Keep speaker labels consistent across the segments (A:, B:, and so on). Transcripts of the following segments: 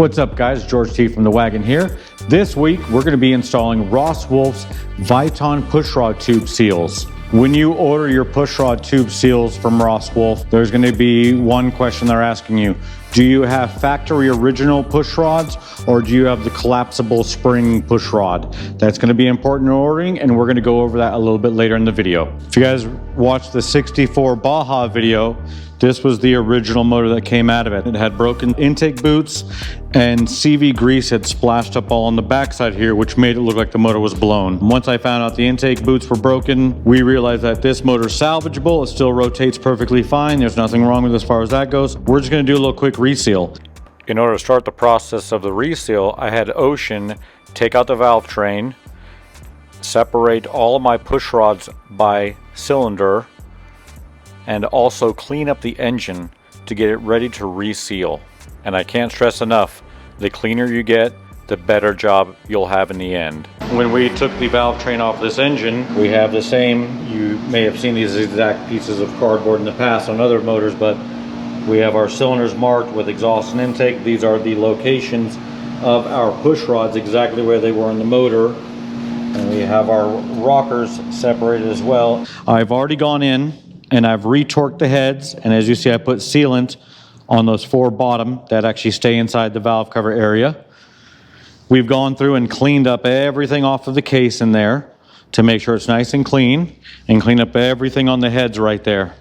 A: What's up guys, George T from the Wagen here. This week we're going to be installing Ross Wulf's Viton Pushrod tube seals. When you order your pushrod tube seals from Ross Wulf, there's going to be one question they're asking you. Do you have factory original push rods or do you have the collapsible spring push rod? That's going to be important in ordering, and we're going to go over that a little bit later in the video. If you guys watched the 64 Baja video, this was the original motor that came out of it. It had broken intake boots and CV grease had splashed up all on the backside here, which made it look like the motor was blown. Once I found out the intake boots were broken, we realized that this motor is salvageable. It still rotates perfectly fine. There's nothing wrong with it as far as that goes. We're just going to do a little quick reseal. In order to start the process of the reseal, I had Ocean take out the valve train, separate all of my push rods by cylinder, and also clean up the engine to get it ready to reseal. And I can't stress enough, the cleaner you get, the better job you'll have in the end. When we took the valve train off this engine, we have the same, you may have seen these exact pieces of cardboard in the past on other motors, but we have our cylinders marked with exhaust and intake. These are the locations of our push rods, exactly where they were in the motor. And we have our rockers separated as well. I've already gone in and I've retorqued the heads, and as you see I put sealant on those four bottom that actually stay inside the valve cover area. We've gone through and cleaned up everything off of the case in there to make sure it's nice and clean up everything on the heads right there.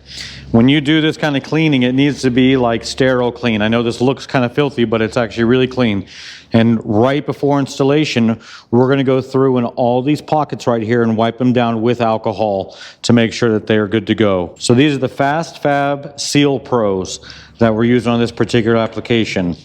A: When you do this kind of cleaning, it needs to be like sterile clean. I know this looks kind of filthy, but it's actually really clean. And right before installation, we're going to go through in all these pockets right here and wipe them down with alcohol to make sure that they are good to go. So these are the Fast Fab Seal Pros that we're using on this particular application.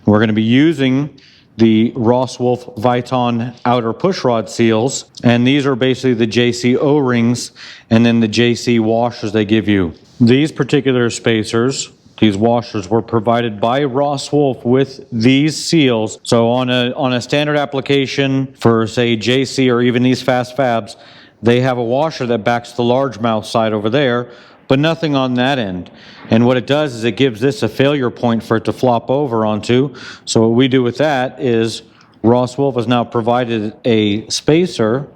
A: We're going to be using the Ross Wulf Viton outer pushrod seals, and these are basically the JC O-rings and then the JC washers they give you. These particular spacers, these washers, were provided by Ross Wulf with these seals. So on a standard application for say JC or even these Fast Fabs, they have a washer that backs the largemouth side over there, but nothing on that end. And what it does is it gives this a failure point for it to flop over onto. So what we do with that is Ross Wulf has now provided a spacer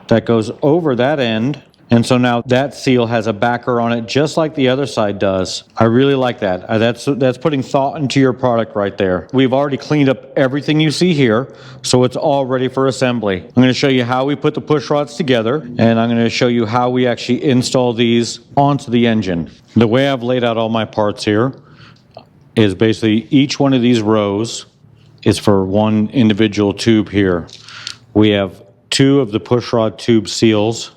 A: that goes over that end. And so now that seal has a backer on it just like the other side does. I really like that. That's putting thought into your product right there. We've already cleaned up everything you see here, so it's all ready for assembly. I'm going to show you how we put the push rods together, and I'm going to show you how we actually install these onto the engine. The way I've laid out all my parts here is basically each one of these rows is for one individual tube here. We have two of the push rod tube seals,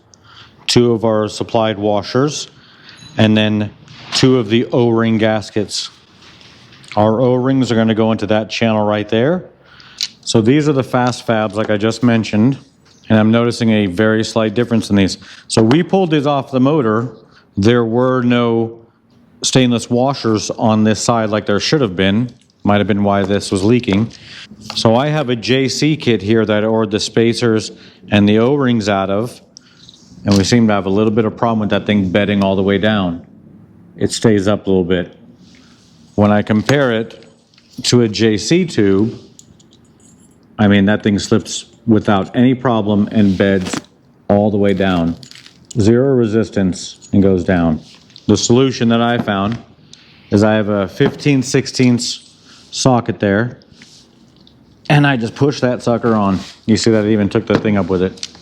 A: two of our supplied washers, and then two of the O-ring gaskets. Our O-rings are going to go into that channel right there. So these are the Fast Fabs like I just mentioned, and I'm noticing a very slight difference in these. So we pulled these off the motor. There were no stainless washers on this side like there should have been. Might have been why this was leaking. So I have a JC kit here that I ordered the spacers and the O-rings out of. And we seem to have a little bit of problem with that thing bedding all the way down. It stays up a little bit. When I compare it to a JC tube, I mean, that thing slips without any problem and beds all the way down. Zero resistance and goes down. The solution that I found is I have a 15/16 socket there, and I just push that sucker on. You see that it even took the thing up with it.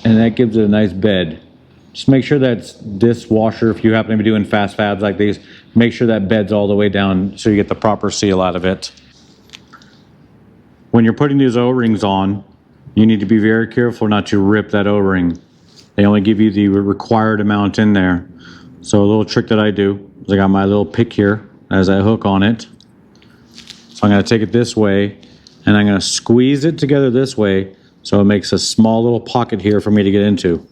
A: And that gives it a nice bed. Just make sure that this washer, if you happen to be doing Fast Fabs like these, make sure that bed's all the way down so you get the proper seal out of it. When you're putting these O-rings on, you need to be very careful not to rip that O-ring. They only give you the required amount in there. So a little trick that I do is I got my little pick here as I hook on it. So I'm going to take it this way, and I'm going to squeeze it together this way, so it makes a small little pocket here for me to get into.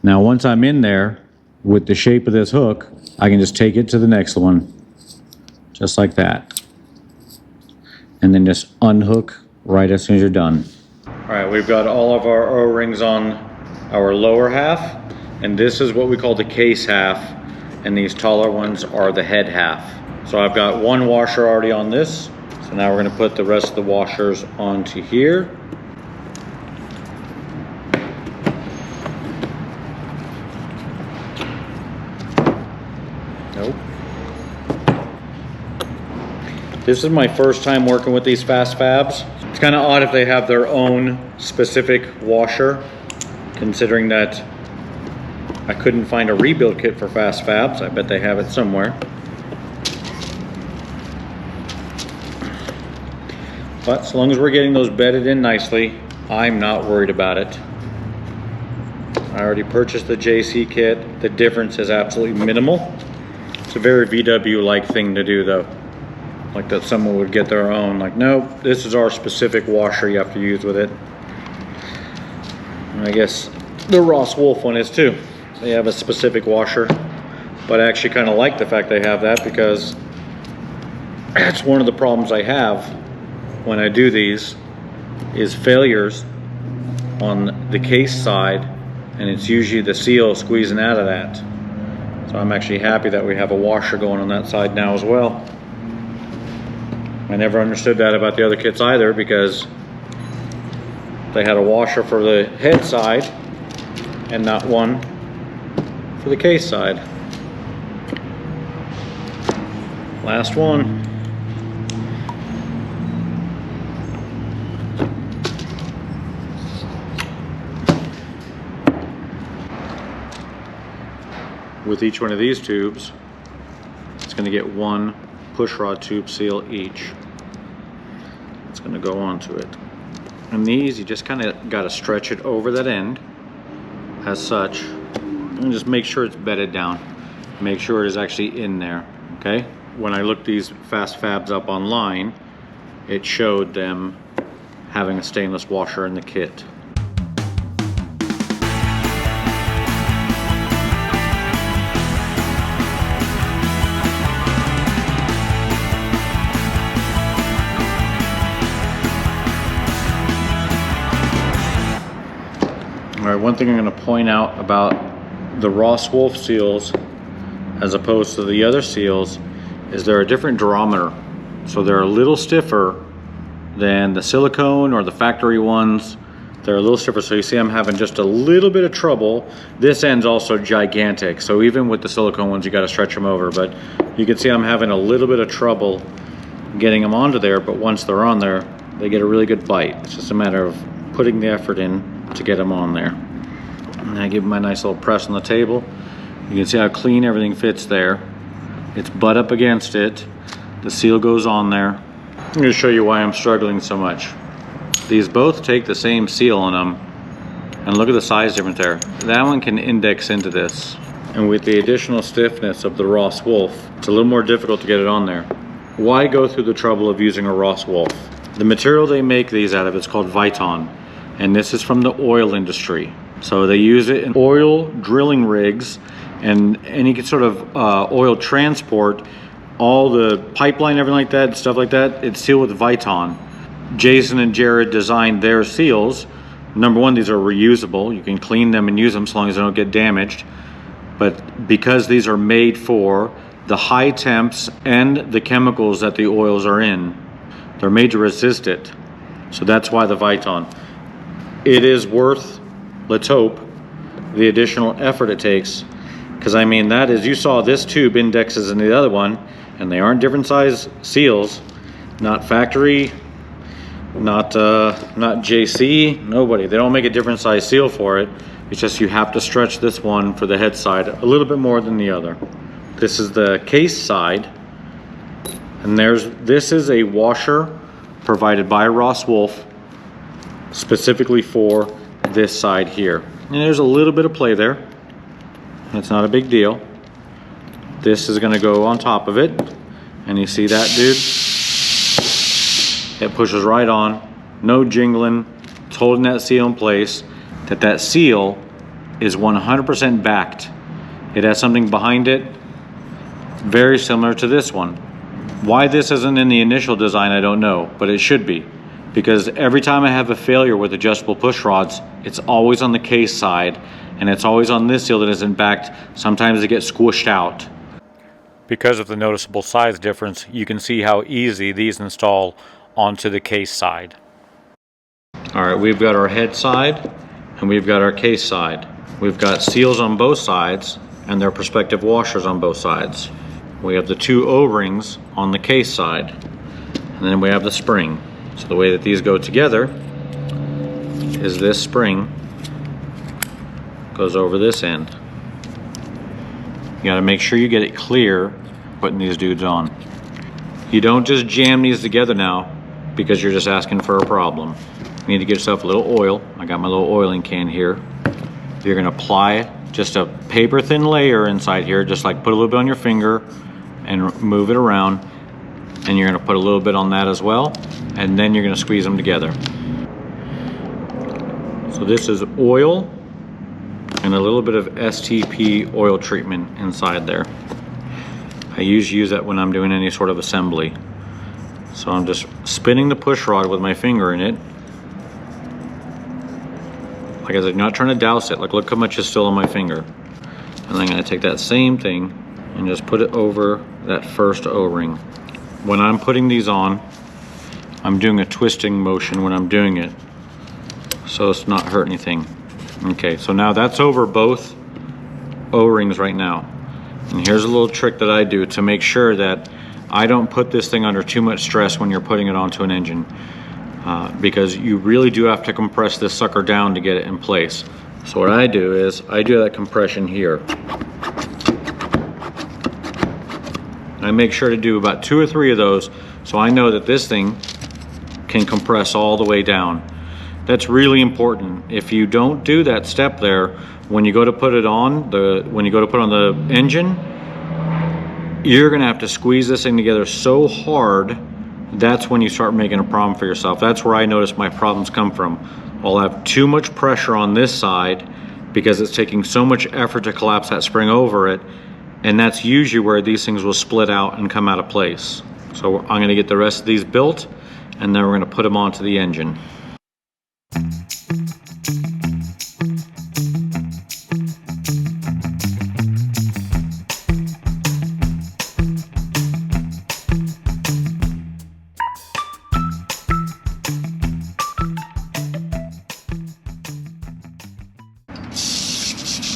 A: Now once I'm in there, with the shape of this hook, I can just take it to the next one. Just like that. And then just unhook right as soon as you're done. Alright, we've got all of our O-rings on our lower half, and this is what we call the case half, and these taller ones are the head half. So I've got one washer already on this, So now we're going to put the rest of the washers onto here. Nope. This is my first time working with these Fast Fabs. It's kind of odd if they have their own specific washer, considering that I couldn't find a rebuild kit for Fast Fabs. I bet they have it somewhere. But so long as we're getting those bedded in nicely, I'm not worried about it. I already purchased the JC kit. The difference is absolutely minimal. It's a very VW-like thing to do though. Like that someone would get their own, like, nope, this is our specific washer you have to use with it. And I guess the Ross Wulf one is too. They have a specific washer, but I actually kind of like the fact they have that, because that's one of the problems I have when I do these, is failures on the case side, and it's usually the seal squeezing out of that. So I'm actually happy that we have a washer going on that side now as well. I never understood that about the other kits either, because they had a washer for the head side and not one for the case side. Last one. With each one of these tubes, it's going to get one pushrod tube seal each. It's going to go onto it. And these, you just kind of got to stretch it over that end as such, and just make sure it's bedded down. Make sure it is actually in there, okay? When I looked these Fast Fabs up online, it showed them having a stainless washer in the kit. All right, one thing I'm going to point out about the Ross Wulf seals as opposed to the other seals is they're a different durometer. So they're a little stiffer than the silicone or the factory ones. They're a little stiffer, so you see I'm having just a little bit of trouble. This end's also gigantic, so even with the silicone ones you got to stretch them over, but you can see I'm having a little bit of trouble getting them onto there, but once they're on there, they get a really good bite. It's just a matter of putting the effort in to get them on there. And I give them a nice little press on the table. You can see how clean everything fits there. It's butt up against it. The seal goes on there. I'm going to show you why I'm struggling so much. These both take the same seal on them, and look at the size difference there. That one can index into this, and with the additional stiffness of the Ross Wulf, it's a little more difficult to get it on there. Why go through the trouble of using a Ross Wulf? The material they make these out of is called Viton, and this is from the oil industry. So they use it in oil drilling rigs and any sort of oil transport. All the pipeline, everything like that, stuff like that, it's sealed with Viton. Jason and Jared designed their seals. Number one, these are reusable. You can clean them and use them so long as they don't get damaged. But because these are made for the high temps and the chemicals that the oils are in, they're made to resist it. So that's why the Viton. It is worth, let's hope, the additional effort it takes. Because I mean, that is, you saw this tube indexes in the other one, and they aren't different size seals. Not factory, not JC, nobody. They don't make a different size seal for it. It's just you have to stretch this one for the head side a little bit more than the other. This is the case side, and this is a washer provided by Ross Wulf specifically for this side here. And there's a little bit of play there. It's not a big deal. This is going to go on top of it, and you see that, dude? It pushes right on, no jingling. It's holding that seal in place. That seal is 100% backed. It has something behind it very similar to this one. Why this isn't in the initial design, I don't know, but it should be. Because every time I have a failure with adjustable push rods, it's always on the case side, and it's always on this seal that isn't backed. Sometimes they get squished out. Because of the noticeable size difference, you can see how easy these install onto the case side. All right, we've got our head side and we've got our case side. We've got seals on both sides and their respective washers on both sides. We have the two O-rings on the case side, and then we have the spring. So the way that these go together is this spring goes over this end. You gotta make sure you get it clear putting these dudes on. You don't just jam these together now because you're just asking for a problem. You need to get yourself a little oil. I got my little oiling can here. You're gonna apply just a paper thin layer inside here, just like put a little bit on your finger and move it around. And you're gonna put a little bit on that as well. And then you're gonna squeeze them together. So this is oil and a little bit of STP oil treatment inside there. I usually use that when I'm doing any sort of assembly. So I'm just spinning the push rod with my finger in it. Like I said, I'm not trying to douse it. Like, look how much is still on my finger. And I'm gonna take that same thing and just put it over that first O-ring. When I'm putting these on, I'm doing a twisting motion when I'm doing it, so it's not hurt anything. Okay, so now that's over both O-rings right now. And here's a little trick that I do to make sure that I don't put this thing under too much stress when you're putting it onto an engine. Because you really do have to compress this sucker down to get it in place. So what I do is I do that compression here. I make sure to do about 2 or 3 of those so I know that this thing can compress all the way down. That's really important. If you don't do that step there, when you go to put it on the engine, you're gonna have to squeeze this thing together so hard. That's when you start making a problem for yourself. That's where I notice my problems come from. I'll have too much pressure on this side because it's taking so much effort to collapse that spring over it, and that's usually where these things will split out and come out of place. So I'm gonna get the rest of these built, and then we're gonna put them onto the engine.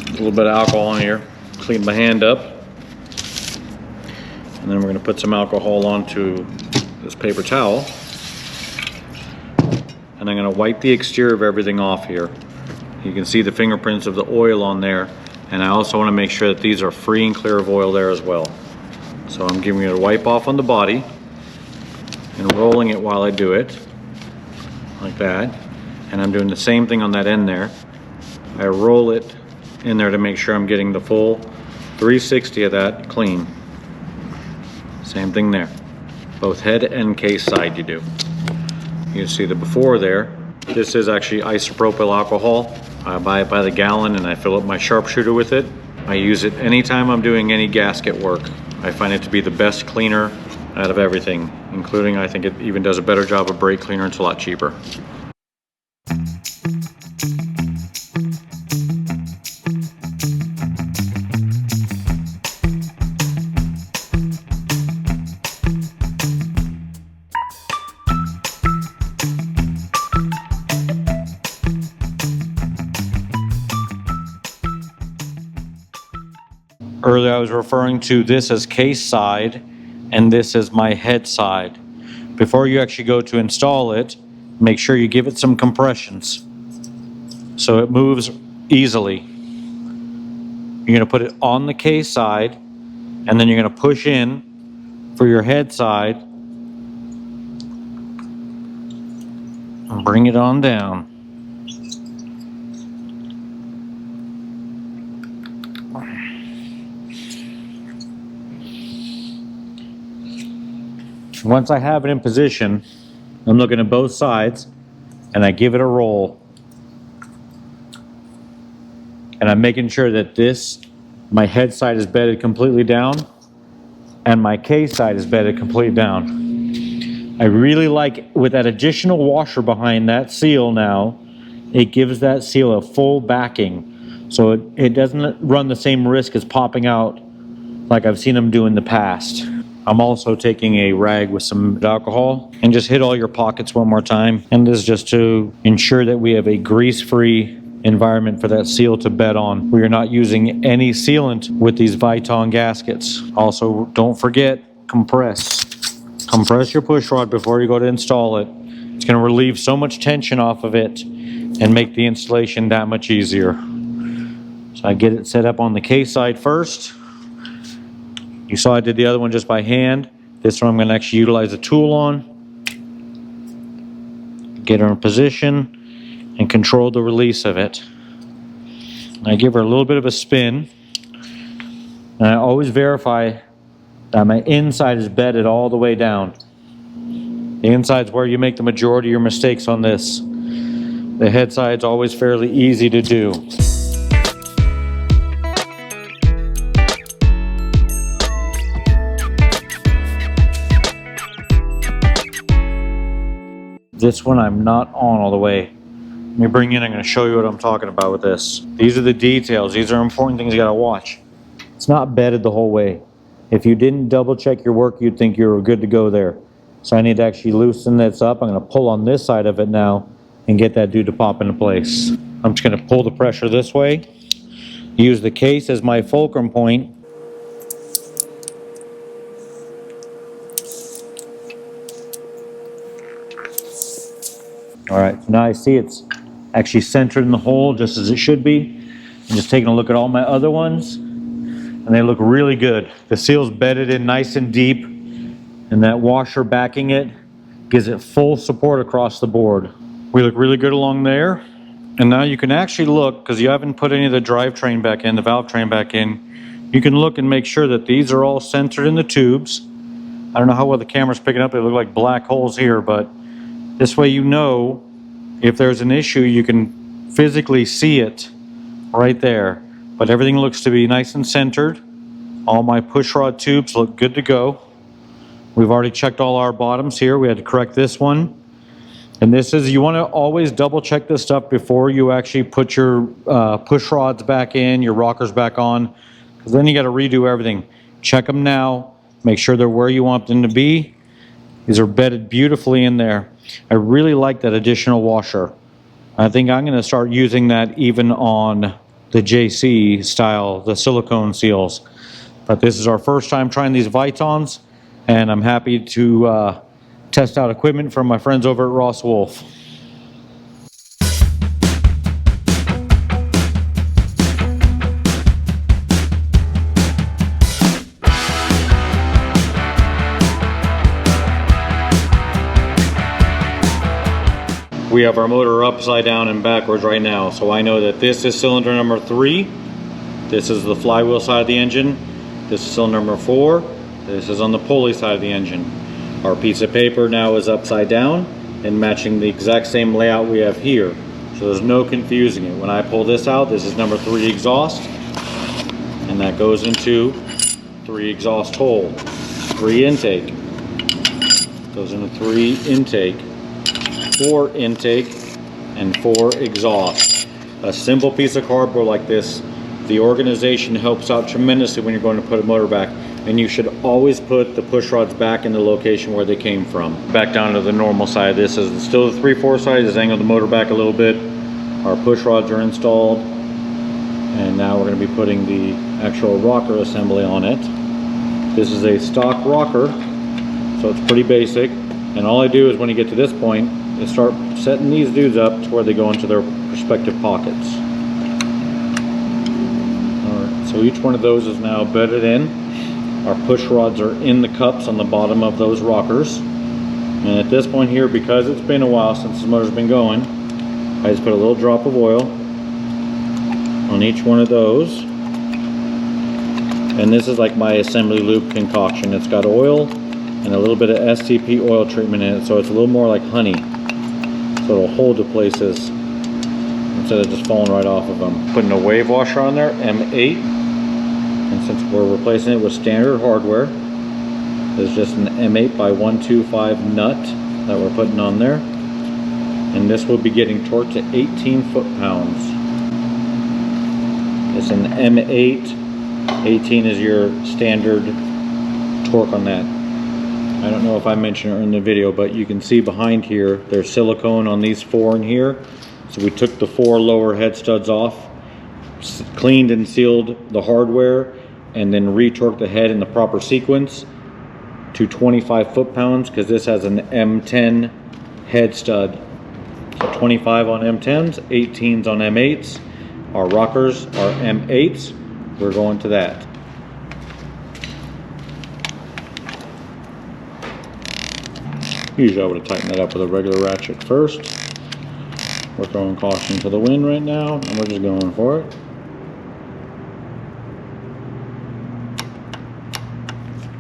A: A little bit of alcohol in here, clean my hand up, and then we're going to put some alcohol onto this paper towel, and I'm going to wipe the exterior of everything off here. You can see the fingerprints of the oil on there, and I also want to make sure that these are free and clear of oil there as well. So I'm giving it a wipe off on the body and rolling it while I do it, like that, and I'm doing the same thing on that end there. I roll it in there to make sure I'm getting the full 360 of that clean. Same thing there. Both head and case side you do. You can see the before there. This is actually isopropyl alcohol. I buy it by the gallon and I fill up my sharpshooter with it. I use it anytime I'm doing any gasket work. I find it to be the best cleaner out of everything, including I think it even does a better job of brake cleaner. It's a lot cheaper. Earlier I was referring to this as case side and this is my head side. Before you actually go to install it, make sure you give it some compressions so it moves easily. You're going to put it on the case side and then you're going to push in for your head side and bring it on down. Once I have it in position, I'm looking at both sides and I give it a roll. And I'm making sure that my head side is bedded completely down and my case side is bedded completely down. I really like, with that additional washer behind that seal now, it gives that seal a full backing. So it doesn't run the same risk as popping out like I've seen them do in the past. I'm also taking a rag with some alcohol and just hit all your pockets one more time. And this is just to ensure that we have a grease-free environment for that seal to bed on. We are not using any sealant with these Viton gaskets. Also, don't forget, compress. Compress your push rod before you go to install it. It's going to relieve so much tension off of it and make the installation that much easier. So I get it set up on the case side first. You saw I did the other one just by hand. This one I'm going to actually utilize a tool on. Get her in position and control the release of it. I give her a little bit of a spin. And I always verify that my inside is bedded all the way down. The inside is where you make the majority of your mistakes on this. The head side's always fairly easy to do. This one I'm not on all the way. Let me bring in, I'm going to show you what I'm talking about with this. These are the details. These are important things you got to watch. It's not bedded the whole way. If you didn't double check your work, you'd think you were good to go there. So I need to actually loosen this up. I'm going to pull on this side of it now and get that dude to pop into place. I'm just going to pull the pressure this way. Use the case as my fulcrum point. All right, so now I see it's actually centered in the hole just as it should be. I'm just taking a look at all my other ones, and they look really good. The seal's bedded in nice and deep, and that washer backing it gives it full support across the board. We look really good along there. And now you can actually look, because you haven't put any of the drivetrain back in, the valve train back in, you can look and make sure that these are all centered in the tubes. I don't know how well the camera's picking up. They look like black holes here, but this way you know if there's an issue, you can physically see it right there. But everything looks to be nice and centered. All my push rod tubes look good to go. We've already checked all our bottoms here. We had to correct this one. And this is, you want to always double check this stuff before you actually put your push rods back in, your rockers back on, because then you got to redo everything. Check them now. Make sure they're where you want them to be. These are bedded beautifully in there. I really like that additional washer. I think I'm going to start using that even on the JC style, the silicone seals. But this is our first time trying these Vitons, and I'm happy to test out equipment from my friends over at Ross Wulf. We have our motor upside down and backwards right now, so I know that this is cylinder number 3. This is the flywheel side of the engine. This is cylinder number 4. This is on the pulley side of the engine. Our piece of paper now is upside down and matching the exact same layout we have here. So there's no confusing it. When I pull this out, this is number 3 exhaust, and that goes into 3 exhaust hole. 3 intake. Goes into 3 intake. 4 intake and 4 exhaust. A simple piece of cardboard like this, the organization helps out tremendously when you're going to put a motor back. And you should always put the push rods back in the location where they came from. Back down to the normal side. This is still the 3/4 side. Just angle the motor back a little bit. Our push rods are installed, and now we're going to be putting the actual rocker assembly on it. This is a stock rocker, so it's pretty basic. And all I do is when you get to this point is start setting these dudes up to where they go into their respective pockets. Alright, so each one of those is now bedded in. Our push rods are in the cups on the bottom of those rockers. And at this point here, because it's been a while since the motor's been going, I just put a little drop of oil on each one of those. And this is like my assembly lube concoction. It's got oil and a little bit of STP oil treatment in it, so it's a little more like honey. So it'll hold to places instead of just falling right off of them. Putting a wave washer on there, M8. And since we're replacing it with standard hardware, there's just an M8 by 125 nut that we're putting on there. And this will be getting torqued to 18 foot-pounds. It's an M8 18 is your standard torque on that. I don't know if I mentioned it in the video, but you can see behind here, there's silicone on these 4 in here. So we took the 4 lower head studs off, cleaned and sealed the hardware, and then re-torqued the head in the proper sequence to 25 foot-pounds, because this has an M10 head stud. So 25 on M10s, 18s on M8s. Our rockers are M8s. We're going to that. Usually I would have tightened that up with a regular ratchet first. We're throwing caution to the wind right now, and we're just going for it.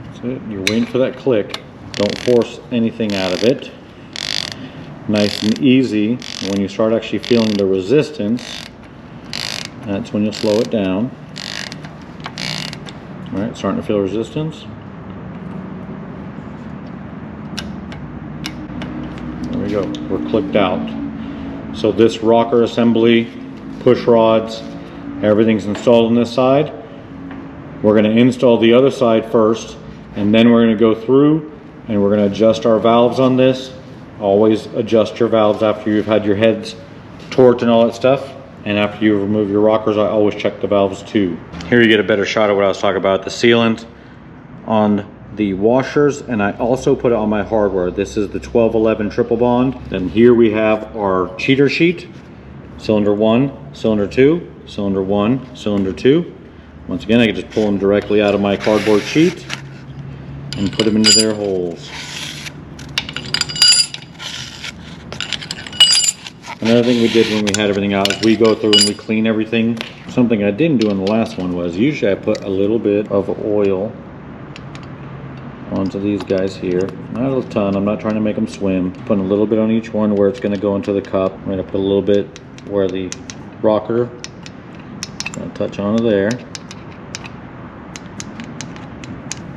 A: That's it. You're waiting for that click. Don't force anything out of it. Nice and easy. When you start actually feeling the resistance, that's when you'll slow it down. All right, starting to feel resistance. There we go. We're clicked out. So this rocker assembly, push rods, everything's installed on this side. We're going to install the other side first, and then we're going to go through and we're going to adjust our valves on this. Always adjust your valves after you've had your heads torqued and all that stuff. And after you remove your rockers, I always check the valves too. Here you get a better shot of what I was talking about, the sealant on the washers, and I also put it on my hardware. This is the 1211 triple bond. Then here we have our cheater sheet. Cylinder 1, cylinder 2, cylinder 1, cylinder 2. Once again, I can just pull them directly out of my cardboard sheet and put them into their holes. Another thing we did when we had everything out is we go through and we clean everything. Something I didn't do in the last one was usually I put a little bit of oil onto these guys here. Not a ton, I'm not trying to make them swim. Putting a little bit on each one where it's going to go into the cup. I'm going to put a little bit where the rocker is going to touch onto there.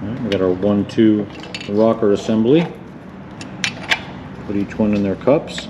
A: Alright, we got our 1-2 rocker assembly. Put each one in their cups.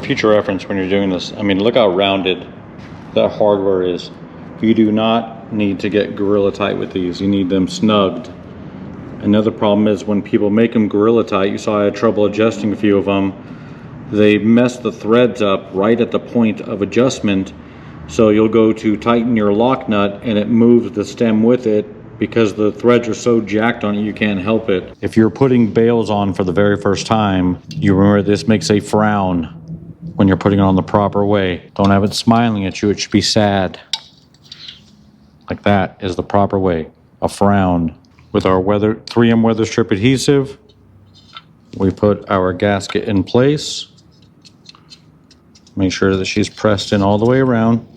A: Future reference when you're doing this, I mean, look how rounded that hardware is. You do not need to get Gorilla Tight with these. You need them snugged. Another problem is when people make them Gorilla Tight, you saw I had trouble adjusting a few of them. They mess the threads up right at the point of adjustment. So you'll go to tighten your lock nut and it moves the stem with it because the threads are so jacked on it you can't help it. If you're putting bales on for the very first time, you remember this makes a frown. When you're putting it on the proper way. Don't have it smiling at you, it should be sad. Like that is the proper way, a frown. With our 3M weather strip adhesive, we put our gasket in place. Make sure that she's pressed in all the way around.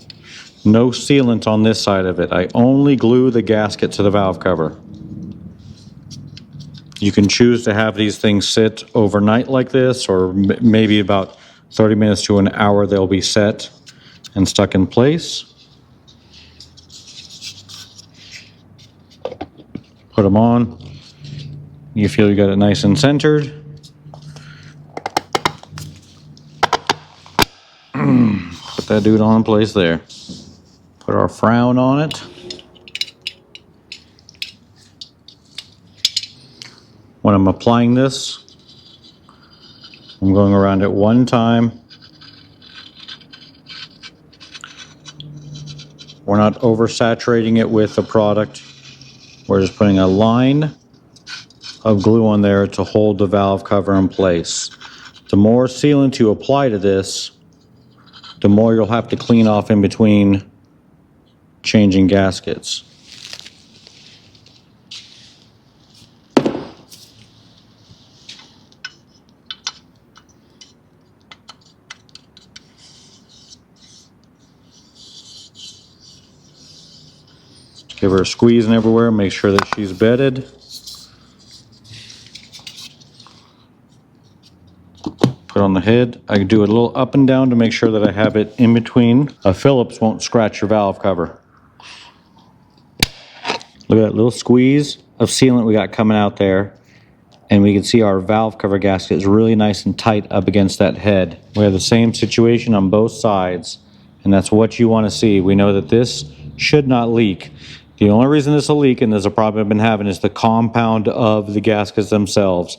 A: No sealant on this side of it. I only glue the gasket to the valve cover. You can choose to have these things sit overnight like this, or maybe about 30 minutes to an hour they'll be set and stuck in place. Put them on. You feel you got it nice and centered. Put that dude on in place there. Put our frown on it. When I'm applying this, I'm going around it one time We're not oversaturating it with the product. We're just putting a line of glue on there to hold the valve cover in place. The more sealant you apply to this, the more you'll have to clean off in between changing gaskets. Give her a squeeze and everywhere, make sure that she's bedded. Put on the head. I can do it a little up and down to make sure that I have it in between. A Phillips won't scratch your valve cover. Look at that little squeeze of sealant we got coming out there. And we can see our valve cover gasket is really nice and tight up against that head. We have the same situation on both sides, and that's what you want to see. We know that this should not leak. The only reason this will leak, and there's a problem I've been having, is the compound of the gaskets themselves.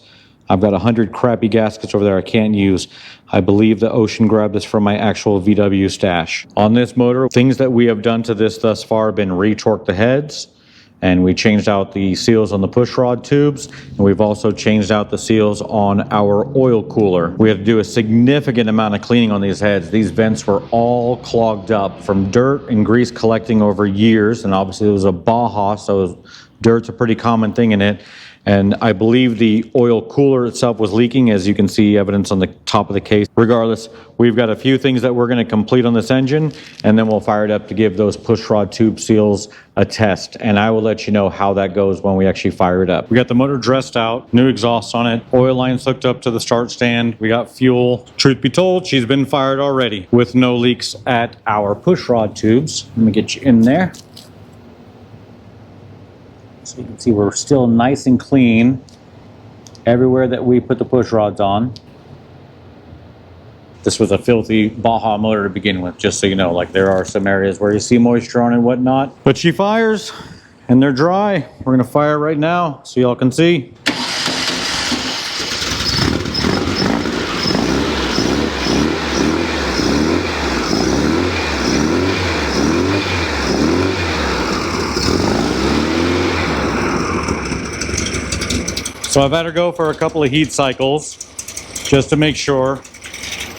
A: I've got 100 crappy gaskets over there I can't use. I believe the Ocean grabbed this from my actual VW stash. On this motor, things that we have done to this thus far have been re-torque the heads, and we changed out the seals on the pushrod tubes, and we've also changed out the seals on our oil cooler. We had to do a significant amount of cleaning on these heads. These vents were all clogged up from dirt and grease collecting over years, and obviously it was a Baja, so dirt's a pretty common thing in it. And I believe the oil cooler itself was leaking, as you can see evidence on the top of the case. Regardless, we've got a few things that we're going to complete on this engine, and then we'll fire it up to give those pushrod tube seals a test. And I will let you know how that goes when we actually fire it up. We got the motor dressed out, new exhaust on it, oil lines hooked up to the start stand. We got fuel. Truth be told, she's been fired already with no leaks at our pushrod tubes. Let me get you in there. So you can see we're still nice and clean everywhere that we put the push rods on. This was a filthy Baja motor to begin with, just so you know. Like, there are some areas where you see moisture on it and whatnot. But she fires, and they're dry. We're gonna fire right now so y'all can see. So I've had her go for a couple of heat cycles just to make sure.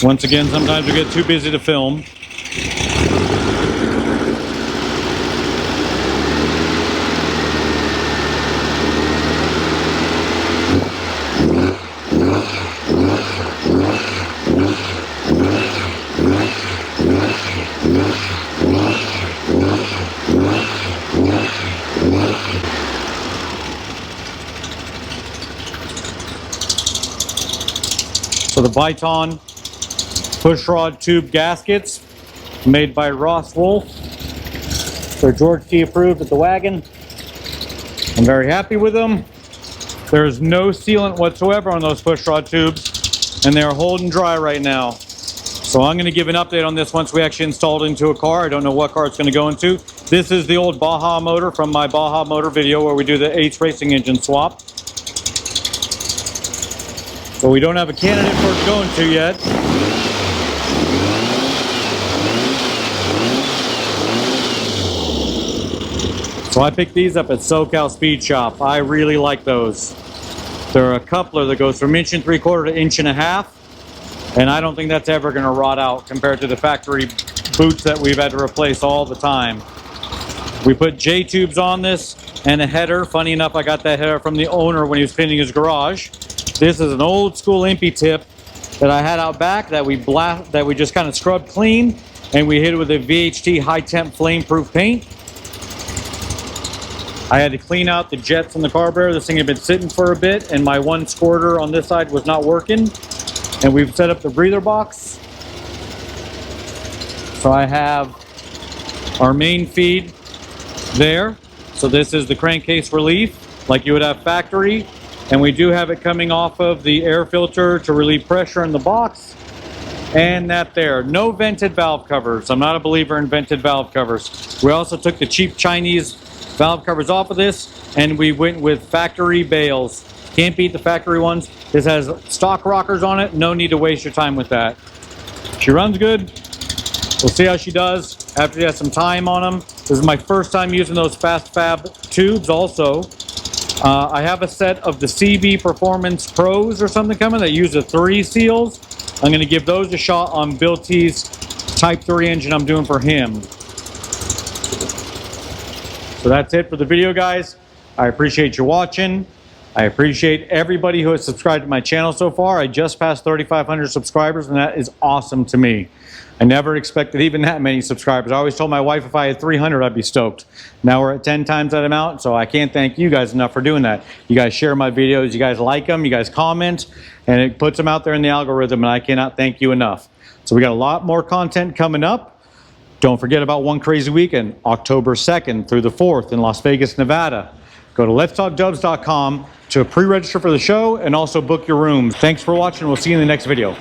A: Once again, sometimes we get too busy to film. So the Viton pushrod tube gaskets made by Ross Wulf. They're George T approved at the Wagen. I'm very happy with them. There's no sealant whatsoever on those pushrod tubes, and they're holding dry right now. So I'm going to give an update on this once we actually install it into a car. I don't know what car it's going to go into. This is the old Baja motor from my Baja motor video where we do the Ace racing engine swap. But we don't have a candidate for it going to yet. So I picked these up at SoCal Speed Shop. I really like those. They're a coupler that goes from 1 3/4 to 1.5 inches. And I don't think that's ever going to rot out compared to the factory boots that we've had to replace all the time. We put J-tubes on this and a header. Funny enough, I got that header from the owner when he was cleaning his garage. This is an old school impy tip that I had out back that we just kind of scrubbed clean, and we hit it with a VHT high temp flame proof paint. I had to clean out the jets on the carburetor. This thing had been sitting for a bit, and my one squirter on this side was not working. And we've set up the breather box. So I have our main feed there. So this is the crankcase relief, like you would have factory. And we do have it coming off of the air filter to relieve pressure in the box. And that there. No vented valve covers. I'm not a believer in vented valve covers. We also took the cheap Chinese valve covers off of this, and we went with factory bales. Can't beat the factory ones. This has stock rockers on it. No need to waste your time with that. She runs good. We'll see how she does after she has some time on them. This is my first time using those Fast Fab tubes also. I have a set of the CB Performance Pros or something coming that use the 3 seals. I'm going to give those a shot on Bill T's Type 3 engine I'm doing for him. So that's it for the video, guys. I appreciate you watching. I appreciate everybody who has subscribed to my channel so far. I just passed 3,500 subscribers, and that is awesome to me. I never expected even that many subscribers. I always told my wife if I had 300, I'd be stoked. Now we're at 10 times that amount, so I can't thank you guys enough for doing that. You guys share my videos, you guys like them, you guys comment, and it puts them out there in the algorithm, and I cannot thank you enough. So we got a lot more content coming up. Don't forget about One Crazy Weekend, October 2nd through the 4th in Las Vegas, Nevada. Go to letstalkdubs.com to pre-register for the show and also book your rooms. Thanks for watching. We'll see you in the next video.